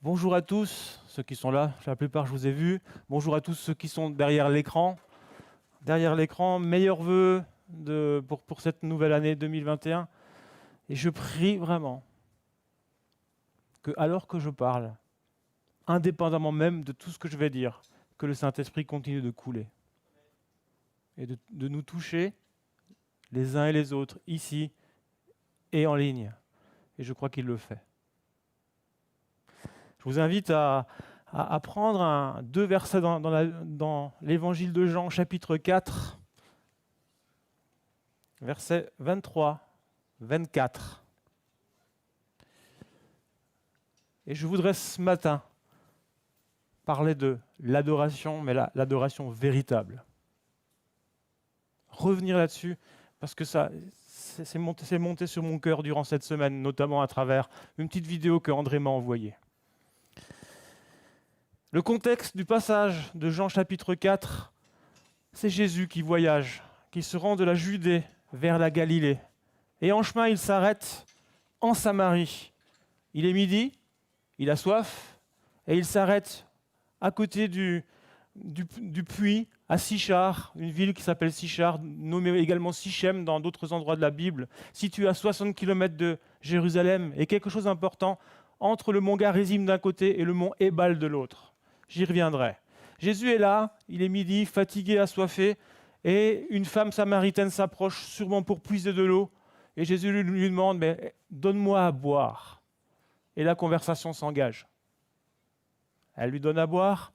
Bonjour à tous, ceux qui sont là, la plupart je vous ai vus. Bonjour à tous ceux qui sont derrière l'écran. Derrière l'écran, meilleurs vœux pour cette nouvelle année 2021. Et je prie vraiment que, alors que je parle, indépendamment même de tout ce que je vais dire, que le Saint-Esprit continue de couler et de nous toucher les uns et les autres, ici et en ligne. Et je crois qu'il le fait. Je vous invite à prendre deux versets dans l'évangile de Jean, chapitre 4, versets 23, 24. Et je voudrais ce matin parler de l'adoration, mais l'adoration véritable. Revenir là-dessus, parce que ça, c'est monté sur mon cœur durant cette semaine, notamment à travers une petite vidéo que André m'a envoyée. Le contexte du passage de Jean chapitre 4, c'est Jésus qui voyage, qui se rend de la Judée vers la Galilée. Et en chemin, il s'arrête en Samarie. Il est midi, il a soif, et il s'arrête à côté du puits à Sichar, une ville qui s'appelle Sichar, nommée également Sichem dans d'autres endroits de la Bible, située à 60 km de Jérusalem, et quelque chose d'important, entre le mont Garizim d'un côté et le mont Ébal de l'autre. J'y reviendrai. Jésus est là, il est midi, fatigué, assoiffé, et une femme samaritaine s'approche, sûrement pour puiser de l'eau, et Jésus lui demande, mais donne-moi à boire. Et la conversation s'engage. Elle lui donne à boire,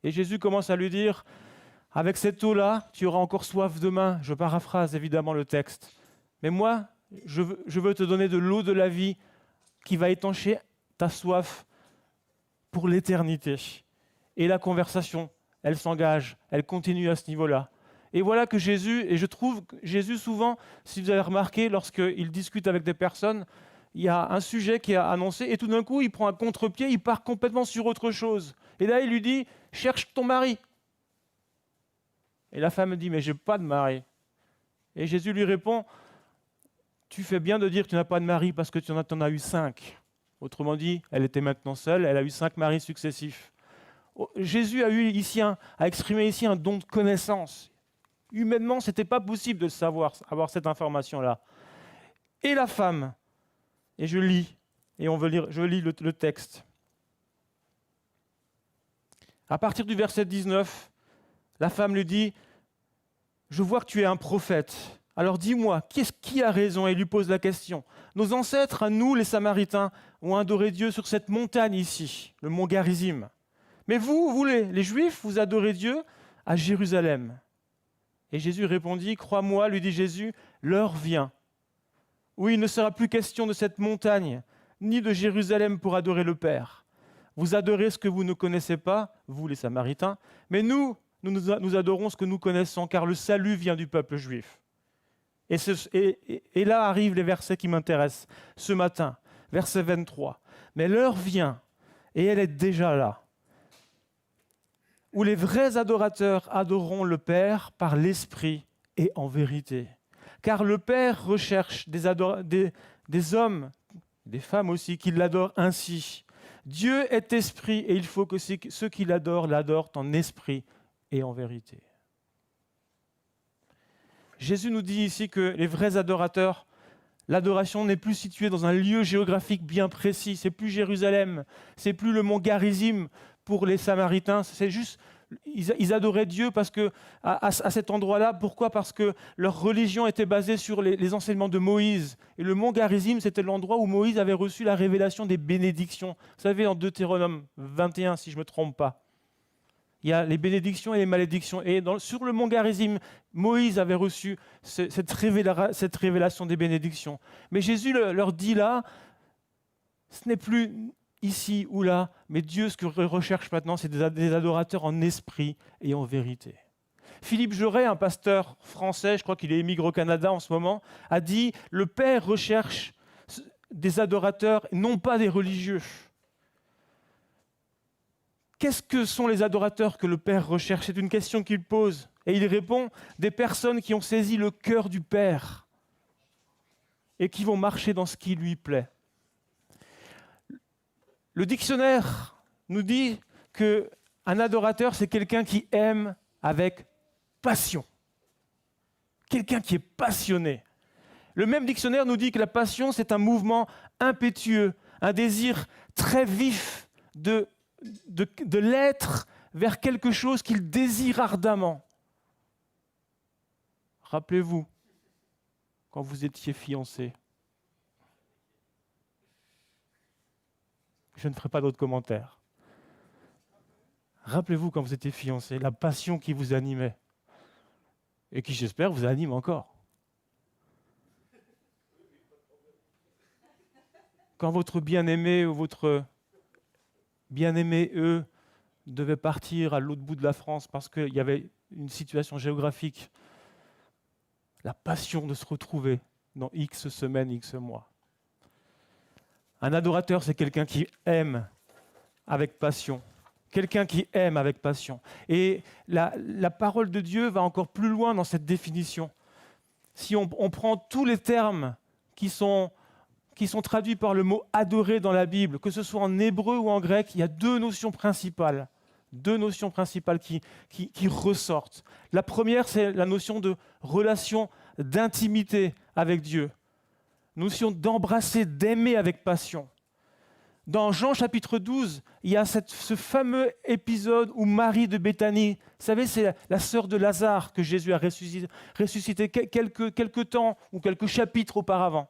et Jésus commence à lui dire, avec cette eau-là, tu auras encore soif demain. Je paraphrase évidemment le texte. Mais moi, je veux te donner de l'eau de la vie qui va étancher ta soif pour l'éternité. Et la conversation, elle s'engage, elle continue à ce niveau-là. Et voilà que Jésus, et je trouve que Jésus souvent, si vous avez remarqué, lorsqu'il discute avec des personnes, il y a un sujet qui est annoncé, et tout d'un coup, il prend un contre-pied, il part complètement sur autre chose. Et là, il lui dit, cherche ton mari. Et la femme dit, mais j'ai pas de mari. Et Jésus lui répond, tu fais bien de dire que tu n'as pas de mari parce que tu en as eu 5. Autrement dit, elle était maintenant seule, elle a eu 5 maris successifs. Jésus a exprimé ici un don de connaissance. Humainement, ce n'était pas possible de le savoir, avoir cette information-là. Et la femme, et je lis, je lis le texte. À partir du verset 19, la femme lui dit, je vois que tu es un prophète. Alors dis-moi, qui a raison? Et lui pose la question. Nos ancêtres, à nous les Samaritains, ont adoré Dieu sur cette montagne ici, le mont Garizim. Mais vous les Juifs, vous adorez Dieu à Jérusalem. Et Jésus répondit, crois-moi, lui dit Jésus, l'heure vient. Oui, il ne sera plus question de cette montagne, ni de Jérusalem pour adorer le Père. Vous adorez ce que vous ne connaissez pas, vous les Samaritains, mais nous adorons ce que nous connaissons, car le salut vient du peuple juif. Et là arrivent les versets qui m'intéressent ce matin, verset 23. Mais l'heure vient, et elle est déjà là, où les vrais adorateurs adoreront le Père par l'Esprit et en vérité. Car le Père recherche des hommes, des femmes aussi, qui l'adorent ainsi. Dieu est esprit et il faut que ceux qui l'adorent en esprit et en vérité. Jésus nous dit ici que les vrais adorateurs, l'adoration n'est plus située dans un lieu géographique bien précis. C'est plus Jérusalem, c'est plus le mont Garizim pour les Samaritains. C'est juste, ils adoraient Dieu parce que à cet endroit-là. Pourquoi? Parce que leur religion était basée sur les enseignements de Moïse. Et le mont Garizim, c'était l'endroit où Moïse avait reçu la révélation des bénédictions. Vous savez, en Deutéronome 21, si je ne me trompe pas. Il y a les bénédictions et les malédictions. Et sur le mont Garizim, Moïse avait reçu cette révélation des bénédictions. Mais Jésus leur dit là, ce n'est plus ici ou là, mais Dieu, ce qu'il recherche maintenant, c'est des adorateurs en esprit et en vérité. Philippe Joret, un pasteur français, je crois qu'il est émigré au Canada en ce moment, a dit « Le Père recherche des adorateurs, non pas des religieux ». Qu'est-ce que sont les adorateurs que le Père recherche? C'est une question qu'il pose. Et il répond, des personnes qui ont saisi le cœur du Père et qui vont marcher dans ce qui lui plaît. Le dictionnaire nous dit qu'un adorateur, c'est quelqu'un qui aime avec passion. Quelqu'un qui est passionné. Le même dictionnaire nous dit que la passion, c'est un mouvement impétueux, un désir très vif de l'être vers quelque chose qu'il désire ardemment. Rappelez-vous, quand vous étiez fiancés, je ne ferai pas d'autres commentaires. Rappelez-vous quand vous étiez fiancés, la passion qui vous animait et qui, j'espère, vous anime encore. Quand votre bien-aimé ou votre bien-aimé, eux, devaient partir à l'autre bout de la France parce qu'il y avait une situation géographique, la passion de se retrouver dans X semaines, X mois. Un adorateur, c'est quelqu'un qui aime avec passion. Quelqu'un qui aime avec passion. Et la parole de Dieu va encore plus loin dans cette définition. Si on prend tous les termes qui sont traduits par le mot « adorer » dans la Bible, que ce soit en hébreu ou en grec, il y a deux notions principales qui ressortent. La première, c'est la notion de relation d'intimité avec Dieu. Notion d'embrasser, d'aimer avec passion. Dans Jean chapitre 12, il y a ce fameux épisode où Marie de Béthanie, vous savez, c'est la sœur de Lazare que Jésus a ressuscité quelques temps ou quelques chapitres auparavant,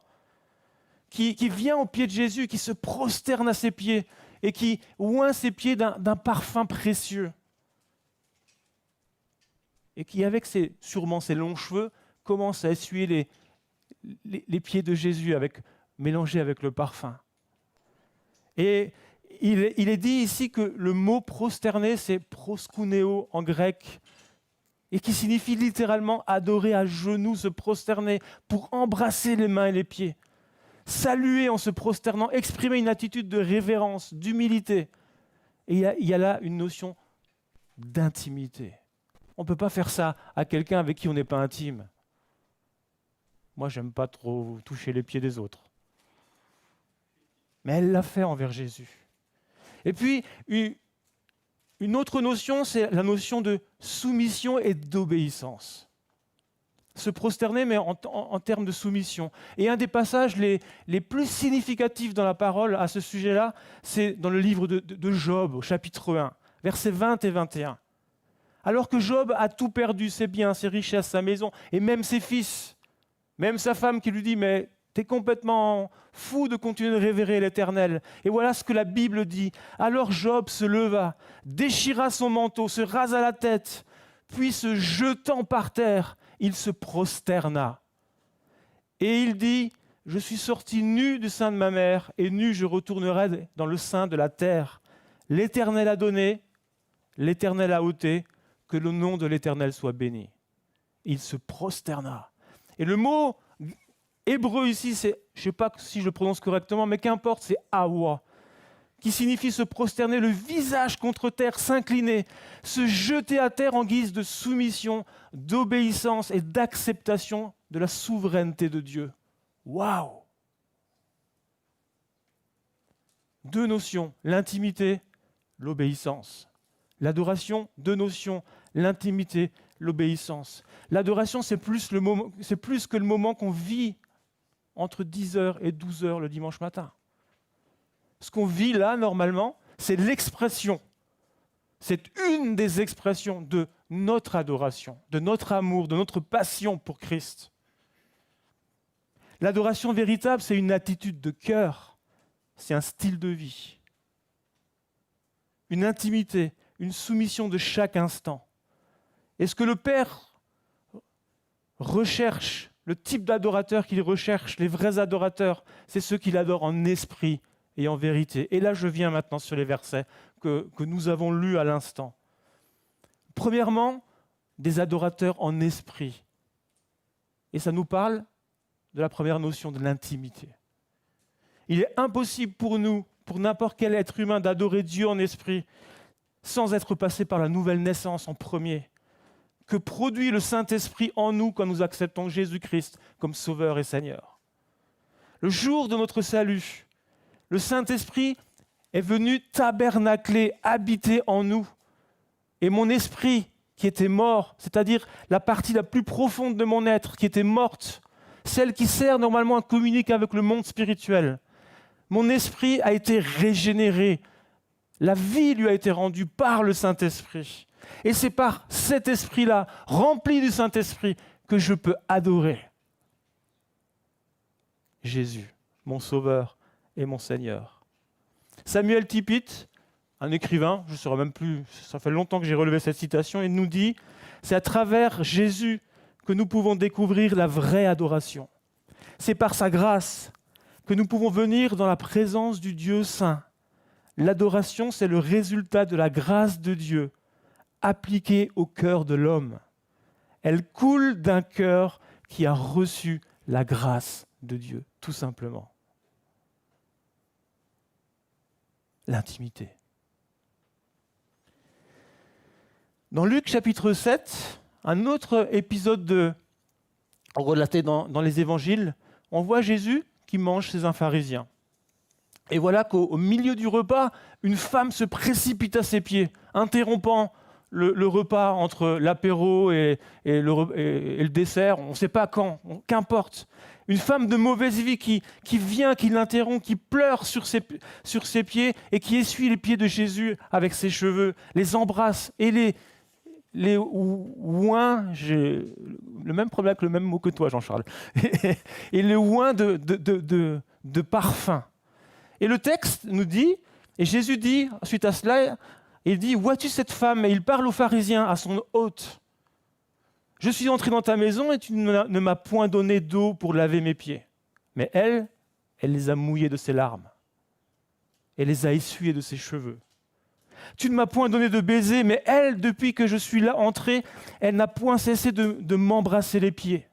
qui vient au pied de Jésus, qui se prosterne à ses pieds et qui oint ses pieds d'un parfum précieux. Et qui, avec sûrement ses longs cheveux, commence à essuyer les pieds de Jésus mélangés avec le parfum. Et il est dit ici que le mot prosterner, c'est proskuneo en grec, et qui signifie littéralement adorer à genoux, se prosterner, pour embrasser les mains et les pieds. Saluer en se prosternant, exprimer une attitude de révérence, d'humilité. Et il y a là une notion d'intimité. On ne peut pas faire ça à quelqu'un avec qui on n'est pas intime. Moi, j'aime pas trop toucher les pieds des autres. Mais elle l'a fait envers Jésus. Et puis, une autre notion, c'est la notion de soumission et d'obéissance. Se prosterner, mais en termes de soumission. Et un des passages les plus significatifs dans la parole à ce sujet-là, c'est dans le livre de Job, au chapitre 1, versets 20 et 21. Alors que Job a tout perdu, ses biens, ses richesses, sa maison, et même ses fils, même sa femme qui lui dit « mais t'es complètement fou de continuer de révérer l'Éternel ». Et voilà ce que la Bible dit. Alors Job se leva, déchira son manteau, se rasa la tête, puis se jetant par terre, il se prosterna. Et il dit « Je suis sorti nu du sein de ma mère, et nu je retournerai dans le sein de la terre. L'Éternel a donné, l'Éternel a ôté, que le nom de l'Éternel soit béni. » Il se prosterna. Et le mot hébreu ici, c'est, je ne sais pas si je le prononce correctement, mais qu'importe, c'est awa, qui signifie se prosterner, le visage contre terre, s'incliner, se jeter à terre en guise de soumission, d'obéissance et d'acceptation de la souveraineté de Dieu. Waouh! Deux notions, l'intimité, l'obéissance. L'adoration, deux notions, l'intimité, l'obéissance. L'adoration, c'est plus que le moment qu'on vit entre 10h et 12h le dimanche matin. Ce qu'on vit là, normalement, c'est l'expression. C'est une des expressions de notre adoration, de notre amour, de notre passion pour Christ. L'adoration véritable, c'est une attitude de cœur, c'est un style de vie. Une intimité, une soumission de chaque instant. Et ce que le Père recherche, le type d'adorateur qu'il recherche, les vrais adorateurs, c'est ceux qu'il adore en esprit et en vérité. Et là, je viens maintenant sur les versets que nous avons lus à l'instant. Premièrement, des adorateurs en esprit. Et ça nous parle de la première notion de l'intimité. Il est impossible pour nous, pour n'importe quel être humain, d'adorer Dieu en esprit sans être passé par la nouvelle naissance en premier, que produit le Saint-Esprit en nous quand nous acceptons Jésus-Christ comme Sauveur et Seigneur. Le jour de notre salut, le Saint-Esprit est venu tabernacler, habiter en nous. Et mon esprit qui était mort, c'est-à-dire la partie la plus profonde de mon être qui était morte, celle qui sert normalement à communiquer avec le monde spirituel, mon esprit a été régénéré. La vie lui a été rendue par le Saint-Esprit. Et c'est par cet esprit-là, rempli du Saint-Esprit, que je peux adorer Jésus, mon Sauveur et mon Seigneur. Samuel Tippit, un écrivain, je ne saurais même plus, ça fait longtemps que j'ai relevé cette citation, il nous dit « C'est à travers Jésus que nous pouvons découvrir la vraie adoration. C'est par sa grâce que nous pouvons venir dans la présence du Dieu saint. L'adoration, c'est le résultat de la grâce de Dieu appliquée au cœur de l'homme. Elle coule d'un cœur qui a reçu la grâce de Dieu, tout simplement. » L'intimité. Dans Luc chapitre 7, un autre épisode relaté dans les évangiles, on voit Jésus qui mange chez un pharisien. Et voilà qu'au milieu du repas, une femme se précipite à ses pieds, interrompant le repas entre l'apéro et le dessert, on ne sait pas quand, qu'importe. Une femme de mauvaise vie qui vient, qui l'interrompt, qui pleure sur ses pieds et qui essuie les pieds de Jésus avec ses cheveux, les embrasse et les ouins, j'ai le même problème avec le même mot que toi, Jean-Charles, et le ouin de parfum. Et le texte nous dit, et Jésus dit, suite à cela, il dit « Vois-tu cette femme ?» Et il parle aux pharisiens, à son hôte. « Je suis entré dans ta maison et tu ne m'as point donné d'eau pour laver mes pieds. » Mais elle les a mouillés de ses larmes. Elle les a essuyés de ses cheveux. « Tu ne m'as point donné de baiser, mais elle, depuis que je suis là entrée, elle n'a point cessé de m'embrasser les pieds.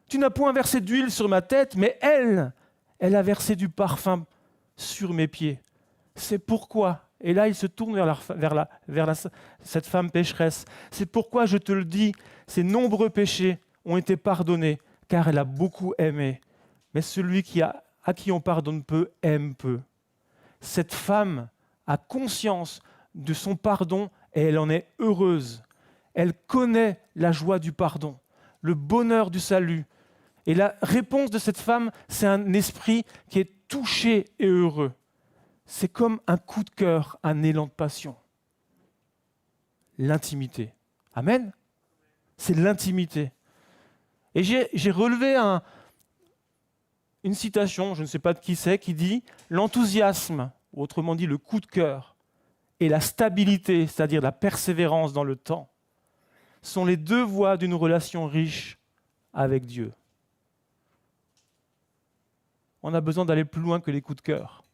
Tu n'as point versé d'huile sur ma tête, mais elle a versé du parfum sur mes pieds. C'est pourquoi, et là il se tourne vers cette femme pécheresse, c'est pourquoi je te le dis, ses nombreux péchés ont été pardonnés, car elle a beaucoup aimé. Mais celui à qui on pardonne peu, aime peu. » Cette femme a conscience de son pardon et elle en est heureuse. Elle connaît la joie du pardon, le bonheur du salut. Et la réponse de cette femme, c'est un esprit qui est touché et heureux. C'est comme un coup de cœur, un élan de passion. L'intimité. Amen. C'est l'intimité. Et j'ai relevé une citation, je ne sais pas de qui c'est, qui dit « L'enthousiasme, ou autrement dit le coup de cœur, et la stabilité, c'est-à-dire la persévérance dans le temps, sont les deux voies d'une relation riche avec Dieu. » On a besoin d'aller plus loin que les coups de cœur.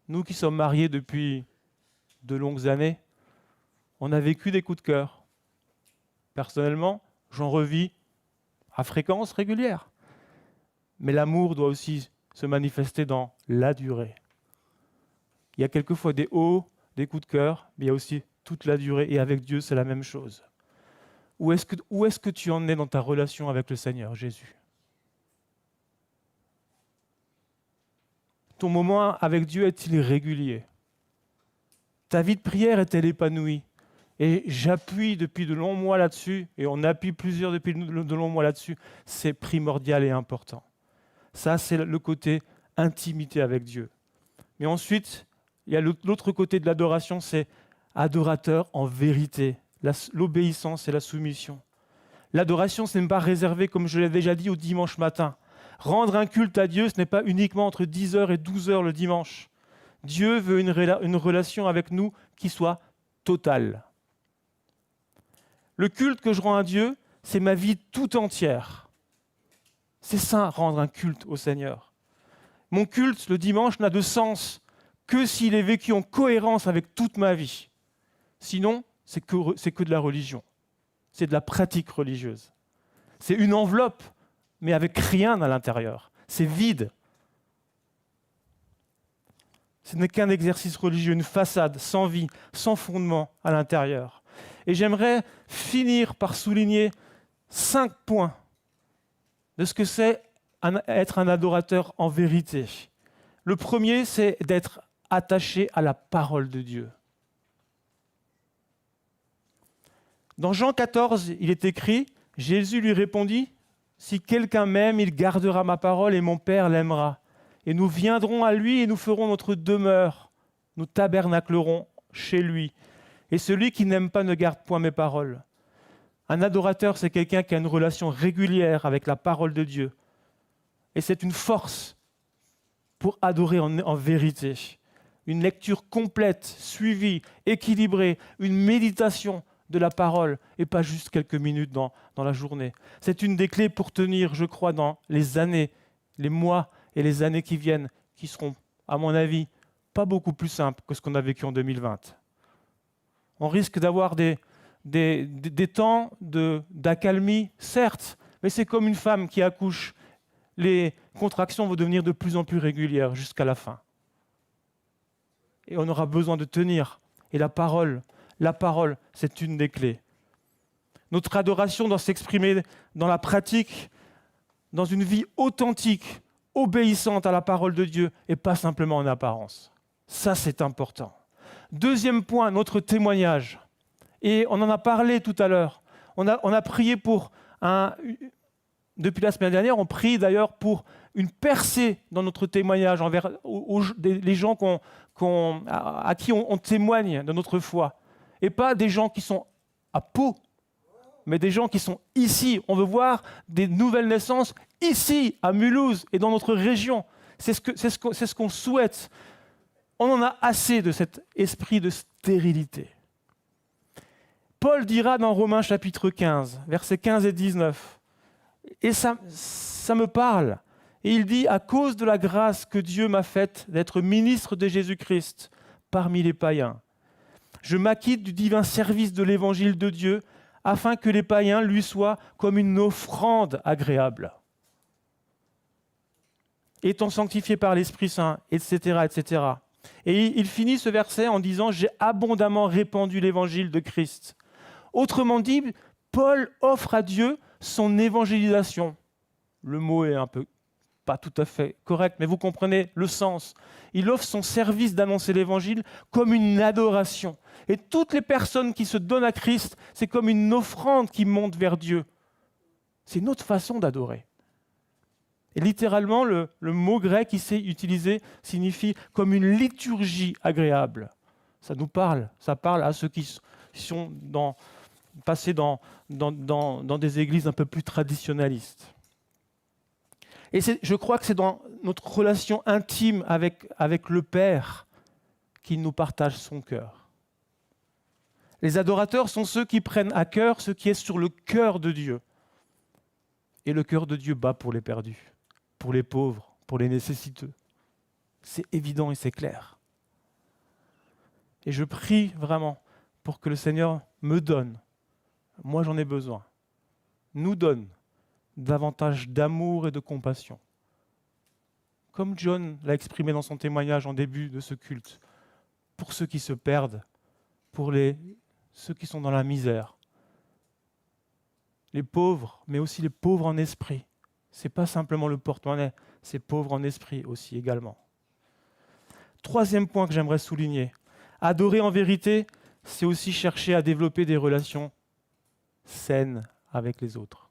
Nous qui sommes mariés depuis de longues années, on a vécu des coups de cœur. Personnellement, j'en revis à fréquence régulière. Mais l'amour doit aussi se manifester dans la durée. Il y a quelquefois des hauts, des coups de cœur, mais il y a aussi toute la durée. Et avec Dieu, c'est la même chose. Où est-ce que tu en es dans ta relation avec le Seigneur Jésus ? Ton moment avec Dieu est-il régulier ? Ta vie de prière est-elle épanouie ? Et j'appuie depuis de longs mois là-dessus, et on appuie plusieurs depuis de longs mois là-dessus, c'est primordial et important. Ça, c'est le côté intimité avec Dieu. Mais ensuite, il y a l'autre côté de l'adoration, c'est adorateur en vérité, l'obéissance et la soumission. L'adoration, ce n'est pas réservé, comme je l'ai déjà dit, au dimanche matin. Rendre un culte à Dieu, ce n'est pas uniquement entre 10h et 12h le dimanche. Dieu veut une relation avec nous qui soit totale. Le culte que je rends à Dieu, c'est ma vie tout entière. C'est ça, rendre un culte au Seigneur. Mon culte, le dimanche, n'a de sens que s'il est vécu en cohérence avec toute ma vie. Sinon, c'est que de la religion. C'est de la pratique religieuse. C'est une enveloppe, mais avec rien à l'intérieur. C'est vide. Ce n'est qu'un exercice religieux, une façade, sans vie, sans fondement à l'intérieur. Et j'aimerais finir par souligner 5 points de ce que c'est être un adorateur en vérité. Le premier, c'est d'être attachés à la parole de Dieu. Dans Jean 14, il est écrit, Jésus lui répondit, « Si quelqu'un m'aime, il gardera ma parole et mon Père l'aimera. Et nous viendrons à lui et nous ferons notre demeure. Nous tabernaclerons chez lui. Et celui qui n'aime pas ne garde point mes paroles. » Un adorateur, c'est quelqu'un qui a une relation régulière avec la parole de Dieu. Et c'est une force pour adorer en vérité. Une lecture complète, suivie, équilibrée, une méditation de la parole et pas juste quelques minutes dans la journée. C'est une des clés pour tenir, je crois, dans les années, les mois et les années qui viennent, qui seront, à mon avis, pas beaucoup plus simples que ce qu'on a vécu en 2020. On risque d'avoir des temps d'accalmie, certes, mais c'est comme une femme qui accouche. Les contractions vont devenir de plus en plus régulières jusqu'à la fin. Et on aura besoin de tenir. Et la parole, c'est une des clés. Notre adoration doit s'exprimer dans la pratique, dans une vie authentique, obéissante à la parole de Dieu, et pas simplement en apparence. Ça, c'est important. Deuxième point, notre témoignage. Et on en a parlé tout à l'heure. On a prié pour depuis la semaine dernière, on prie d'ailleurs pour une percée dans notre témoignage envers les gens à qui on témoigne de notre foi. Et pas des gens qui sont à Pau, mais des gens qui sont ici. On veut voir des nouvelles naissances ici, à Mulhouse et dans notre région. C'est ce qu'on souhaite. On en a assez de cet esprit de stérilité. Paul dira dans Romains chapitre 15, versets 15 et 19, et ça me parle. Et il dit, à cause de la grâce que Dieu m'a faite d'être ministre de Jésus-Christ parmi les païens, je m'acquitte du divin service de l'évangile de Dieu afin que les païens lui soient comme une offrande agréable. Étant sanctifiés par l'Esprit Saint, etc., etc. Et il finit ce verset en disant, j'ai abondamment répandu l'évangile de Christ. Autrement dit, Paul offre à Dieu son évangélisation. Le mot est un peu pas tout à fait correct, mais vous comprenez le sens. Il offre son service d'annoncer l'évangile comme une adoration. Et toutes les personnes qui se donnent à Christ, c'est comme une offrande qui monte vers Dieu. C'est notre façon d'adorer. Et littéralement, le mot grec ici utilisé signifie comme une liturgie agréable. Ça nous parle, ça parle à ceux qui sont passés dans des églises un peu plus traditionnalistes. Et je crois que c'est dans notre relation intime avec le Père qu'il nous partage son cœur. Les adorateurs sont ceux qui prennent à cœur ce qui est sur le cœur de Dieu. Et le cœur de Dieu bat pour les perdus, pour les pauvres, pour les nécessiteux. C'est évident et c'est clair. Et je prie vraiment pour que le Seigneur me donne, moi j'en ai besoin, nous donne davantage d'amour et de compassion. Comme John l'a exprimé dans son témoignage en début de ce culte, pour ceux qui se perdent, pour ceux qui sont dans la misère, les pauvres, mais aussi les pauvres en esprit. Ce n'est pas simplement le porte-monnaie, c'est pauvres en esprit aussi également. Troisième point que j'aimerais souligner, adorer en vérité, c'est aussi chercher à développer des relations saines avec les autres.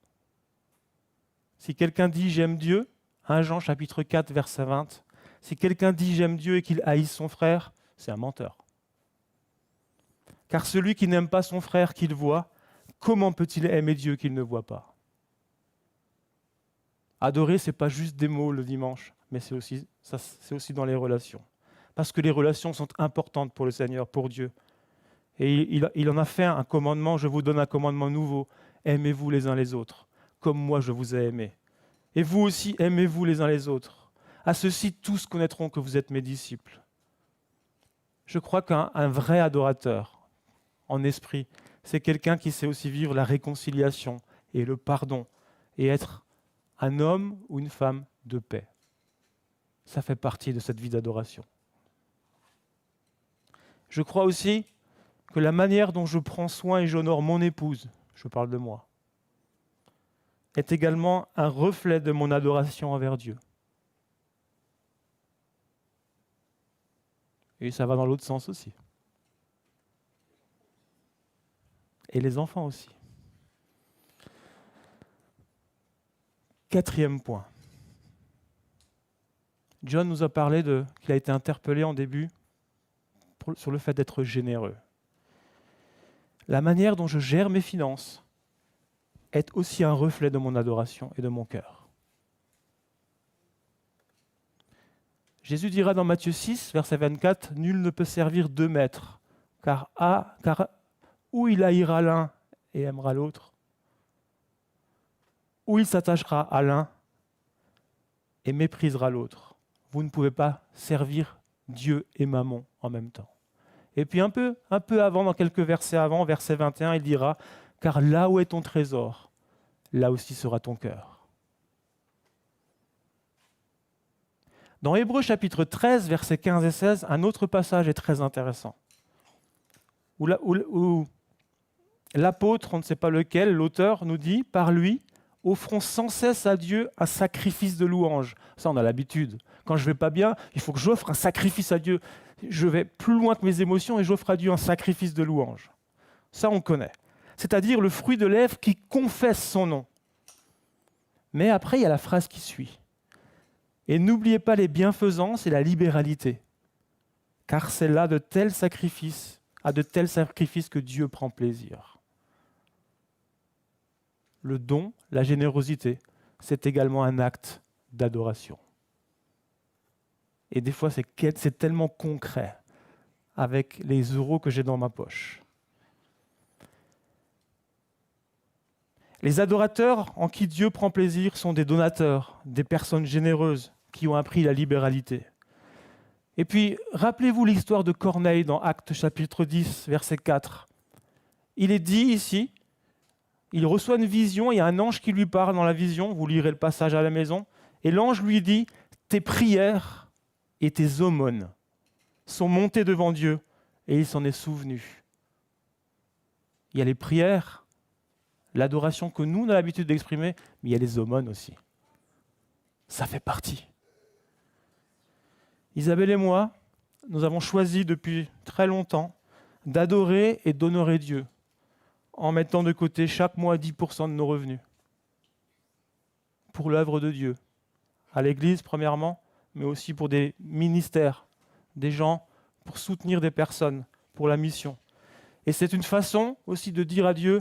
Si quelqu'un dit « j'aime Dieu », 1 Jean chapitre 4, verset 20, si quelqu'un dit « j'aime Dieu » et qu'il haïsse son frère, c'est un menteur. Car celui qui n'aime pas son frère qu'il voit, comment peut-il aimer Dieu qu'il ne voit pas ? Adorer, ce n'est pas juste des mots le dimanche, mais c'est aussi dans les relations. Parce que les relations sont importantes pour le Seigneur, pour Dieu. Et il en a fait un commandement, je vous donne un commandement nouveau, aimez-vous les uns les autres, comme moi je vous ai aimé. Et vous aussi, aimez-vous les uns les autres. À ceux-ci, tous connaîtront que vous êtes mes disciples. Je crois qu'un vrai adorateur, en esprit, c'est quelqu'un qui sait aussi vivre la réconciliation et le pardon, et être un homme ou une femme de paix. Ça fait partie de cette vie d'adoration. Je crois aussi que la manière dont je prends soin et j'honore mon épouse, je parle de moi, est également un reflet de mon adoration envers Dieu. Et ça va dans l'autre sens aussi. Et les enfants aussi. Quatrième point. John nous a parlé qu'il a été interpellé en début sur le fait d'être généreux. La manière dont je gère mes finances est aussi un reflet de mon adoration et de mon cœur. Jésus dira dans Matthieu 6, verset 24, « Nul ne peut servir deux maîtres, car ou il haïra l'un et aimera l'autre, ou il s'attachera à l'un et méprisera l'autre. Vous ne pouvez pas servir Dieu et Mammon en même temps. » Et puis un peu avant, dans quelques versets avant, verset 21, il dira « Car là où est ton trésor, là aussi sera ton cœur. » Dans Hébreux chapitre 13, versets 15 et 16, un autre passage est très intéressant, où l'apôtre, on ne sait pas lequel, l'auteur nous dit, par lui, offrons sans cesse à Dieu un sacrifice de louange. Ça, on a l'habitude. Quand je ne vais pas bien, il faut que j'offre un sacrifice à Dieu. Je vais plus loin que mes émotions et j'offre à Dieu un sacrifice de louange. Ça, on connaît. C'est-à-dire le fruit de lèvres qui confesse son nom. Mais après, il y a la phrase qui suit. Et n'oubliez pas les bienfaisances et la libéralité, car c'est là de tels sacrifices, à de tels sacrifices que Dieu prend plaisir. Le don, la générosité, c'est également un acte d'adoration. Et des fois, c'est tellement concret avec les euros que j'ai dans ma poche. Les adorateurs en qui Dieu prend plaisir sont des donateurs, des personnes généreuses qui ont appris la libéralité. Et puis, rappelez-vous l'histoire de Corneille dans Actes chapitre 10, verset 4. Il est dit ici, il reçoit une vision, il y a un ange qui lui parle dans la vision, vous lirez le passage à la maison, et l'ange lui dit « Tes prières et tes aumônes sont montées devant Dieu, et il s'en est souvenu. » Il y a les prières, l'adoration que nous, on a l'habitude d'exprimer, mais il y a les aumônes aussi. Ça fait partie. Isabelle et moi, nous avons choisi depuis très longtemps d'adorer et d'honorer Dieu en mettant de côté chaque mois 10% de nos revenus pour l'œuvre de Dieu, à l'Église premièrement, mais aussi pour des ministères, des gens, pour soutenir des personnes, pour la mission. Et c'est une façon aussi de dire à Dieu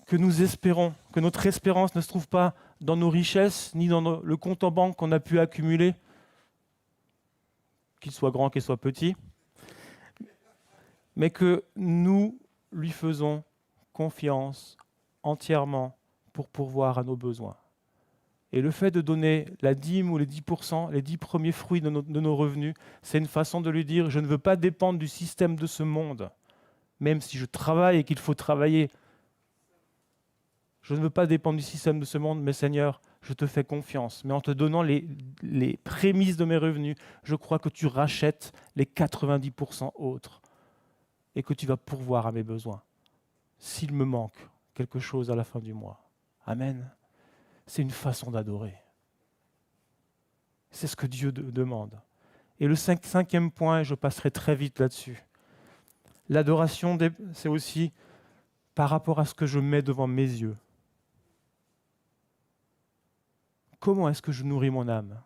que nous espérons, que notre espérance ne se trouve pas dans nos richesses, ni dans le compte en banque qu'on a pu accumuler, qu'il soit grand, qu'il soit petit, mais que nous lui faisons confiance entièrement pour pourvoir à nos besoins. Et le fait de donner la dîme ou les 10%, les 10 premiers fruits de nos revenus, c'est une façon de lui dire « Je ne veux pas dépendre du système de ce monde, même si je travaille et qu'il faut travailler. Je ne veux pas dépendre du système de ce monde, mais Seigneur, je te fais confiance. Mais en te donnant les prémices de mes revenus, je crois que tu rachètes les 90% autres et que tu vas pourvoir à mes besoins. S'il me manque quelque chose à la fin du mois. » Amen. C'est une façon d'adorer. C'est ce que Dieu demande. Et le cinquième point, et je passerai très vite là-dessus, l'adoration, c'est aussi par rapport à ce que je mets devant mes yeux. Comment est-ce que je nourris mon âme?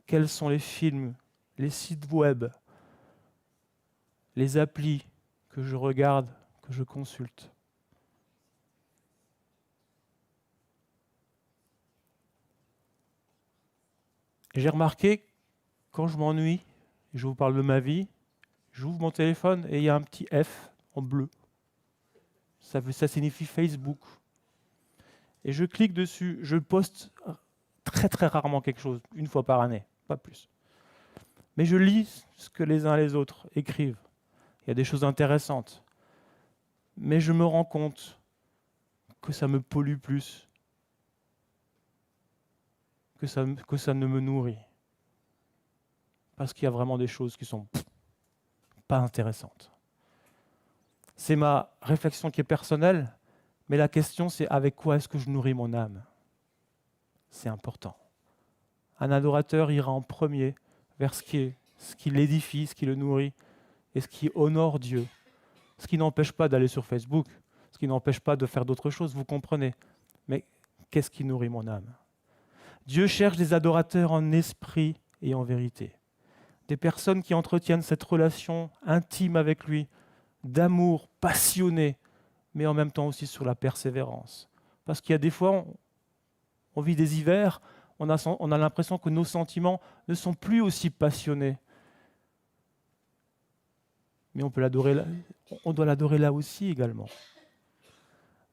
Quels sont les films, les sites web, les applis que je regarde, que je consulte? Et j'ai remarqué, quand je m'ennuie, et je vous parle de ma vie, j'ouvre mon téléphone et il y a un petit F en bleu. Ça signifie Facebook. Et je clique dessus, je poste très très rarement quelque chose, une fois par année, pas plus. Mais je lis ce que les uns et les autres écrivent. Il y a des choses intéressantes. Mais je me rends compte que ça me pollue plus, que ça ne me nourrit. Parce qu'il y a vraiment des choses qui sont pas intéressantes. C'est ma réflexion qui est personnelle, mais la question c'est avec quoi est-ce que je nourris mon âme? C'est important. Un adorateur ira en premier vers ce qui l'édifie, ce qui le nourrit et ce qui honore Dieu. Ce qui n'empêche pas d'aller sur Facebook, ce qui n'empêche pas de faire d'autres choses, vous comprenez. Mais qu'est-ce qui nourrit mon âme? Dieu cherche des adorateurs en esprit et en vérité. Des personnes qui entretiennent cette relation intime avec lui, d'amour passionné, mais en même temps aussi sur la persévérance. Parce qu'il y a des fois, on vit des hivers, on a l'impression que nos sentiments ne sont plus aussi passionnés. Mais on doit l'adorer là aussi également.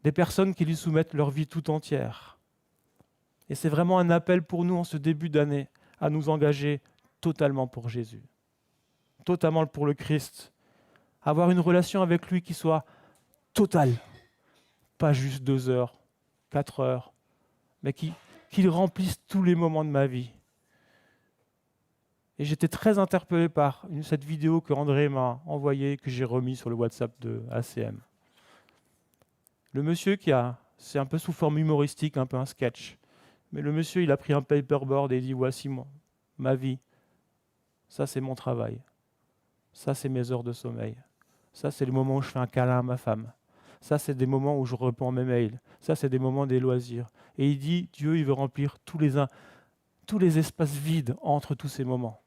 Des personnes qui lui soumettent leur vie tout entière. Et c'est vraiment un appel pour nous en ce début d'année à nous engager totalement pour Jésus, totalement pour le Christ, avoir une relation avec lui qui soit totale, pas juste 2 heures, 4 heures, mais qu'il remplisse tous les moments de ma vie. Et j'étais très interpellé par cette vidéo que André m'a envoyée, que j'ai remise sur le WhatsApp de ACM. Le monsieur c'est un peu sous forme humoristique, un peu un sketch, mais le monsieur, il a pris un paperboard et il dit, voici ma vie, ça c'est mon travail, ça c'est mes heures de sommeil, ça c'est les moments où je fais un câlin à ma femme, ça c'est des moments où je réponds mes mails, ça c'est des moments des loisirs. Et il dit, Dieu, il veut remplir tous les espaces vides entre tous ces moments.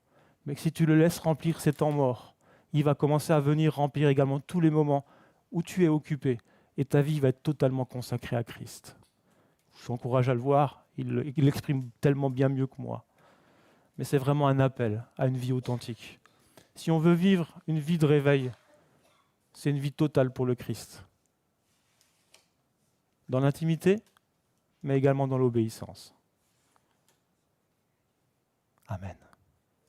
Mais que si tu le laisses remplir ces temps morts, il va commencer à venir remplir également tous les moments où tu es occupé et ta vie va être totalement consacrée à Christ. Je t'encourage à le voir, il l'exprime tellement bien mieux que moi. Mais c'est vraiment un appel à une vie authentique. Si on veut vivre une vie de réveil, c'est une vie totale pour le Christ. Dans l'intimité, mais également dans l'obéissance. Amen.